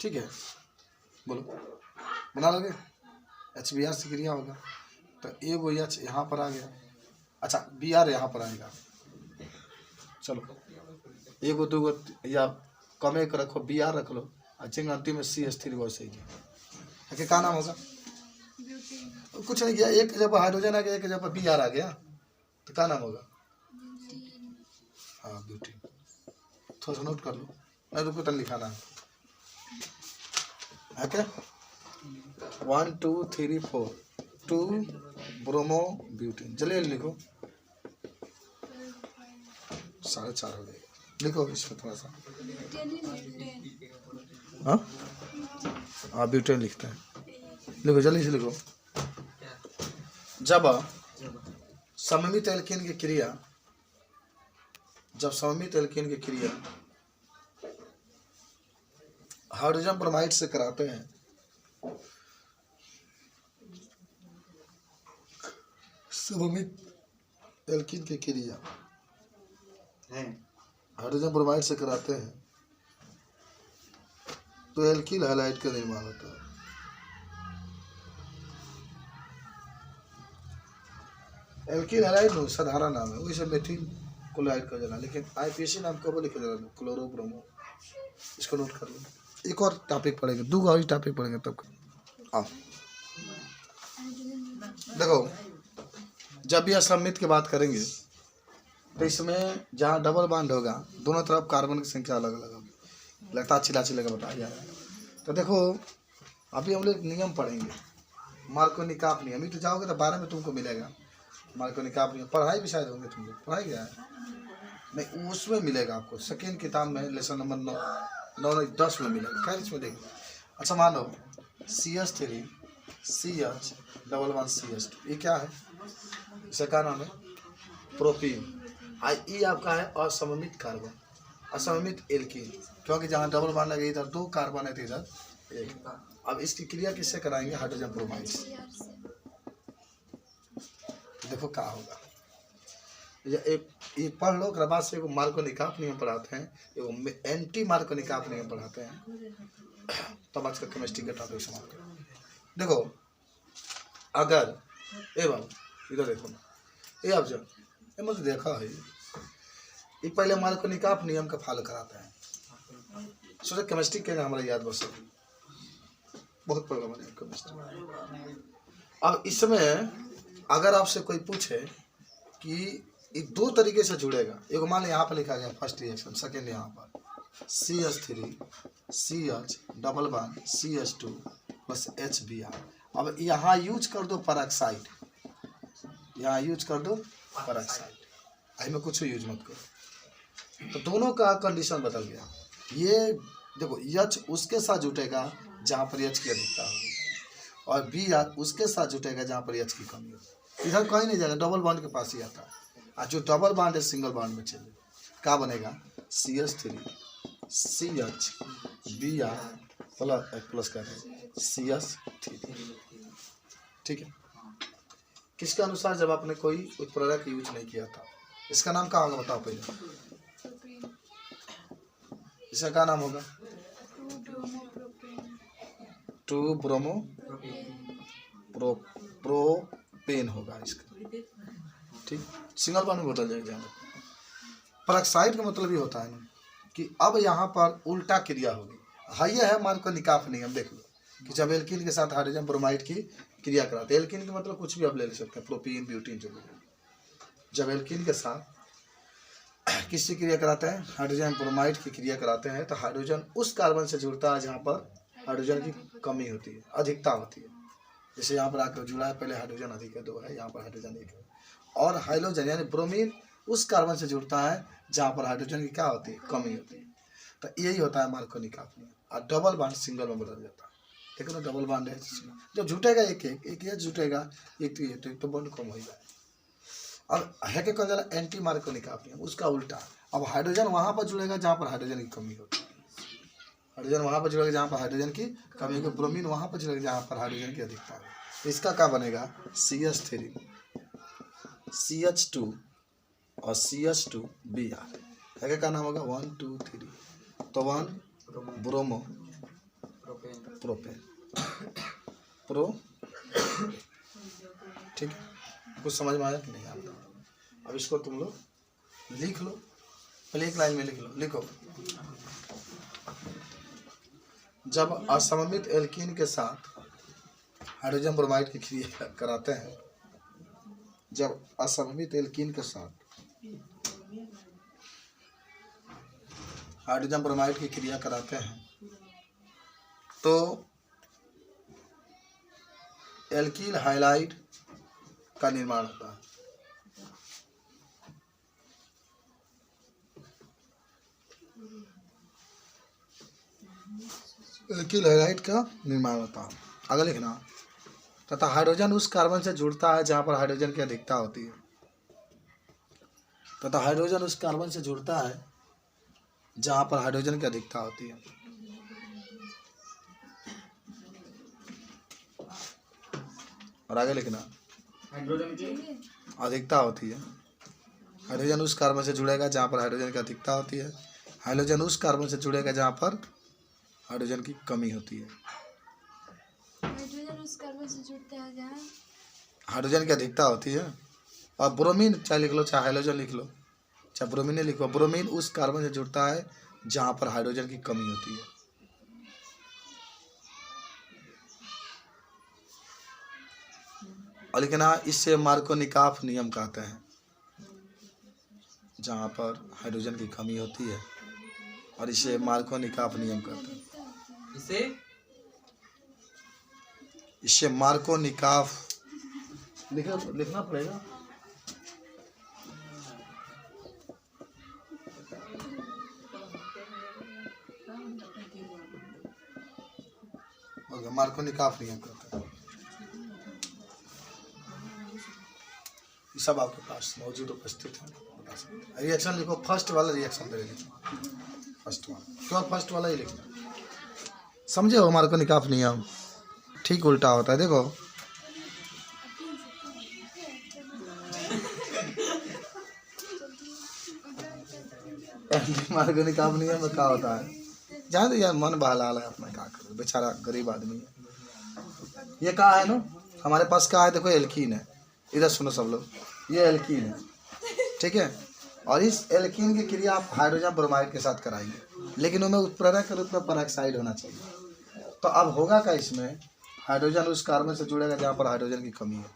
ठीक है, बोलो बना लोगे? HBr से क्रिया होगा, तो एगो H यहाँ पर आ गया। अच्छा Br यहाँ पर आएगा, चलो एगो 2 या कम एक रखो, Br रख लो, और अंतिम में CH3 वैसे ही क्या नाम होगा? कुछ नहीं किया, एक जब हाइड्रोजन आ गया, एक जब Br आ गया, तो क्या नाम होगा? हाँ ब्यूटीन। थोड़ा सा नोट कर लो, नहीं रुको तो लिखाना है क्या? 1 2 3 4 2 ब्रोमो ब्यूटीन, जल्दी लिखो, 4.5 हो जाएगा, लिखो इसमें थोड़ा सा। हाँ ब्यूटेन लिखते हैं, लिखो जल्दी से लिखो। जब सममित एल्कीन की क्रिया, जब सममित एल्कीन की क्रिया हाइड्रोजन ब्रोमाइड से कराते हैं, सममित एल्कीन की क्रिया हाइड्रोजन ब्रोमाइड से कराते हैं, तो एल्किल हैलाइड का निर्माण होता है। एल्किल हैलाइड नो साधारण नाम है, वही से मेथिल क्लोराइड का जना, लेकिन IPAC नाम कब लिखे जाता? क्लोरोब्रोमो। इसको नोट कर लो। एक और टॉपिक पढ़ेंगे, 2 और टॉपिक पढ़ेंगे तब। आओ देखो, जब भी असमित की बात करेंगे तो इसमें जहाँ डबल बॉन्ड होगा, दोनों तरफ कार्बन की संख्या अलग अलग होगी, लगता चिल्ला चिल्ला का बताया जा रहा है। तो देखो अभी हम लोग नियम पढ़ेंगे, मार्कोनिकाफ नियम, तो जाओगे तो 12 में तुमको मिलेगा मार्कोनिकाफ नियम। पढ़ाई भी शायद होंगे तुम लोग, पढ़ाई गया है नहीं, उसमें मिलेगा आपको सेकेंड किताब में लेसन नंबर 9 में मिलेगा। खैर इसमें देखो। अच्छा मानो CH3 CH11CH2 ये क्या है, इसका क्या नाम है, प्रोपीन। ये आपका है असममित कार्बन, असममित एल्कीन, क्योंकि जहाँ डबल बॉन्ड लगे इधर 2 कार्बन है तो इधर 1। अब इसकी क्रिया किससे कराएंगे, हाइड्रोजन ब्रोमाइड से। देखो क्या होगा, ये पढ़ लो। उसके बाद से एगो मार्कोनिकाफ नियम पढ़ाते हैं, एगो एंटी मार्कोनिकाफ नियम पढ़ाते हैं, तब आज का केमिस्ट्री का टॉपिक समाप्त करें। देखो अगर एवं इधर देखो ना, ये अब जब ये मुझे देखा है, ये पहले मार्कोनिकाफ नियम का फॉलो कराते हैं। सोचा केमिस्ट्री के हमारा याद बस बहुत प्रॉब्लम है केमिस्ट्री। अब इसमें अगर आपसे कोई पूछे कि ये 2 तरीके से जुड़ेगा, एक मान लो यहाँ पर लिखा गया फर्स्ट रिएक्शन, सेकेंड यहाँ पर CH3 CH double bond CH2 plus HBr। अब यहाँ यूज कर दो पेरोक्साइड, यहाँ यूज कर दो पेरोक्साइड, आई में कुछ यूज मत करो, तो दोनों का कंडीशन बदल गया। ये देखो H उसके साथ जुटेगा जहाँ पर H की अधिकता होगी, और Br उसके साथ जुटेगा जहाँ पर H की कमी होगी। इधर कहीं नहीं जाएगा, डबल बॉन्ड के पास ही आता है। और जो डबल बॉन्ड है सिंगल बॉन्ड में चले, क्या बनेगा CH3 CH Br प्लस कर CH3। ठीक है, किसके अनुसार, जब आपने कोई उत्प्रेरक यूज नहीं किया था। इसका नाम क्या होगा बताओ पहले, इसका क्या नाम होगा, 2 ब्रोमो प्रोपेन होगा इसका। ठीक, सिंगल बॉन्ड में बदल जाएगा। पेरोक्साइड का मतलब ये होता है ना कि अब यहाँ पर उल्टा क्रिया होगी। हाँ ये है मार्कोनिकाफ नियम, देख लो कि जब एल्कीन के साथ हाइड्रोजन ब्रोमाइड की क्रिया कराते हैं, एल्कीन का मतलब कुछ भी आप ले सकते हैं, प्रोपीन ब्यूटीन जो भी। जब एल्कीन के साथ किसकी क्रिया कराते हैं, हाइड्रोजन ब्रोमाइड की क्रिया कराते हैं, तो हाइड्रोजन उस कार्बन से जुड़ता है जहाँ पर हाइड्रोजन की कमी होती है, अधिकता होती है। जैसे यहाँ पर आकर जुड़ा है, पहले हाइड्रोजन अधिक है 2 है, यहाँ पर हाइड्रोजन 1 है। और हाइड्रोजन यानी ब्रोमीन उस कार्बन से जुड़ता है जहाँ पर हाइड्रोजन की क्या होती है, कमी होती है। तो यही होता है मार्कोनिकाफ नियम। और डबल बॉन्ड सिंगल में बदल जाता है। देखो ना डबल बॉन्ड है, जब जुटेगा एक जुटेगा, एक तो बॉन्ड कम हो जाए। अब है क्या कहा एंटी मार्कोनिकाफ नियम, उसका उल्टा। अब हाइड्रोजन वहाँ पर जुड़ेगा जहाँ पर हाइड्रोजन की कमी होती है, हाइड्रोजन वहाँ पर जुड़ेगा जहाँ पर हाइड्रोजन की कमी होगी, ब्रोमीन वहाँ पर जुड़ेगा जहाँ पर हाइड्रोजन की अधिकता है। इसका क्या बनेगा, CH3 CH2 और CH2 Br है क्या नाम होगा, 1 2 3, तो 1 ब्रोमो प्रोपेन प्रो। ठीक है, कुछ समझ में आया कि नहीं आपको। अब इसको तुम लोग लिख लो, पहले एक लाइन में लिख लो। लिखो, जब असममित एल्कीन के साथ हाइड्रोजन ब्रोमाइड की क्रिया कराते हैं, जब असममित एल्कीन के साथ हाइड्रोजन ब्रोमाइड की क्रिया कराते हैं, तो एल्कील हाइलाइड का निर्माण होता है। एल्कील हाइलाइड का निर्माण होता है। आगे लिखना, तथा हाइड्रोजन उस कार्बन से जुड़ता है जहाँ पर हाइड्रोजन की अधिकता होती है। तथा हाइड्रोजन उस कार्बन से जुड़ता है जहाँ पर हाइड्रोजन की अधिकता होती है। और आगे लिखना, हाइड्रोजन की अधिकता होती है। हाइड्रोजन उस कार्बन से जुड़ेगा जहाँ पर हाइड्रोजन की अधिकता होती है। हाइड्रोजन उस कार्बन से जुड़ेगा जहाँ पर हाइड्रोजन की कमी होती है। हाइड्रोजन उस कार्बन से जुड़ता है जहाँ हाइड्रोजन की अधिकता होती है। और ब्रोमीन चाहे लिख लो, चाहे हाइड्रोजन लिख लो, चाहे ब्रोमीन लिखो। ब्रोमीन उस कार्बन से जुड़ता है जहाँ पर हाइड्रोजन की कमी होती है। और लिखना, इससे मार्कोनिकाफ नियम कहते हैं, जहाँ पर हाइड्रोजन की कमी होती है, और इसे मार्कोनिकाफ नियम कहते हैं। इसे इससे मार्को निकाफ लिखना पड़ेगा। मार्को निकाफ नियम कहता है। ये सब आपके पास मौजूद उपस्थित है, बता सकते हैं। रिएक्शन लिखो, फर्स्ट वाला रिएक्शन दे लिखो, फर्स्ट वाला, क्यों फर्स्ट वाला ही लिखना, समझे हो। मार्को निकाफ नियम ठीक उल्टा होता है, देखो मार्को निकाफ नियम में क्या होता है, जान दो यार, मन बहला है अपना, क्या करो, बेचारा गरीब आदमी है। ये कहा है ना हमारे पास, कहा है देखो एल्कीन है, इधर सुनो सब लोग, ये एल्कीन है, ठीक है। और इस एल्कीन की क्रिया आप हाइड्रोजन ब्रोमाइड के साथ कराएंगे, लेकिन उनमें उत्प्रेरक के रूप में पेरोक्साइड होना चाहिए। तो अब होगा क्या, इसमें हाइड्रोजन उस कार्बन से जुड़ेगा जहाँ पर हाइड्रोजन की कमी है,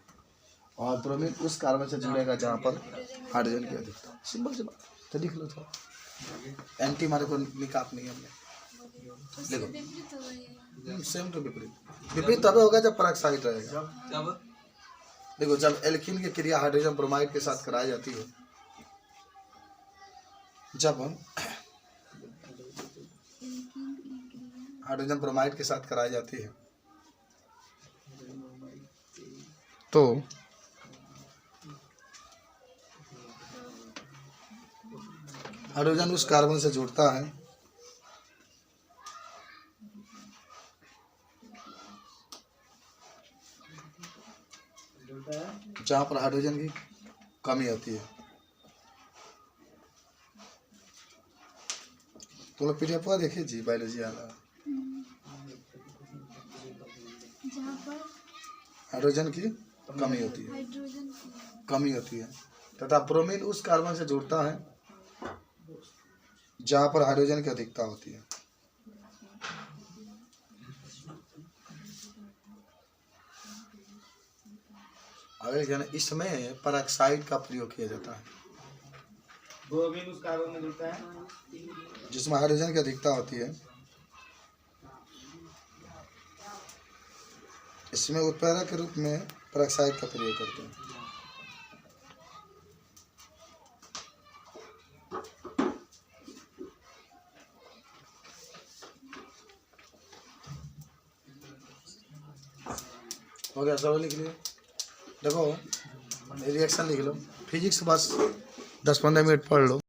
और ब्रोमीन उस कार्बन से जुड़ेगा जहाँ पर हाइड्रोजन की अधिकता। सिंपल सी बात, तो लिख लो थोड़ा, एंटी मार्को निकाफ नियम में देखो, सेम टू विपरीत। विपरीत तब होगा जब पेरोक्साइड रहेगा। देखो जब एल्कीन की क्रिया हाइड्रोजन ब्रोमाइड के साथ कराई जाती है, जब हाइड्रोजन ब्रोमाइड के साथ कराई जाती है तो हाइड्रोजन उस कार्बन से जुड़ता है जहाँ पर हाइड्रोजन की कमी होती है। तो लोग पीडीएफ पर देखिए जी, बायोलॉजी वाला, हाइड्रोजन की कमी होती है तथा ब्रोमीन उस कार्बन से जुड़ता है जहाँ पर हाइड्रोजन की अधिकता होती है। अगर इसमें पेरोक्साइड का प्रयोग किया जाता है, ब्रोमीन उस कार्बन में जुड़ता है जिसमें हाइड्रोजन की अधिकता होती है। इसमें उत्प्रेरक के रूप में पेरोक्साइड का प्रयोग करते हैं। हो गया, सब लिख लियो। देखो रिएक्शन लिख लो, फिजिक्स बस 10-15 मिनट पढ़ लो।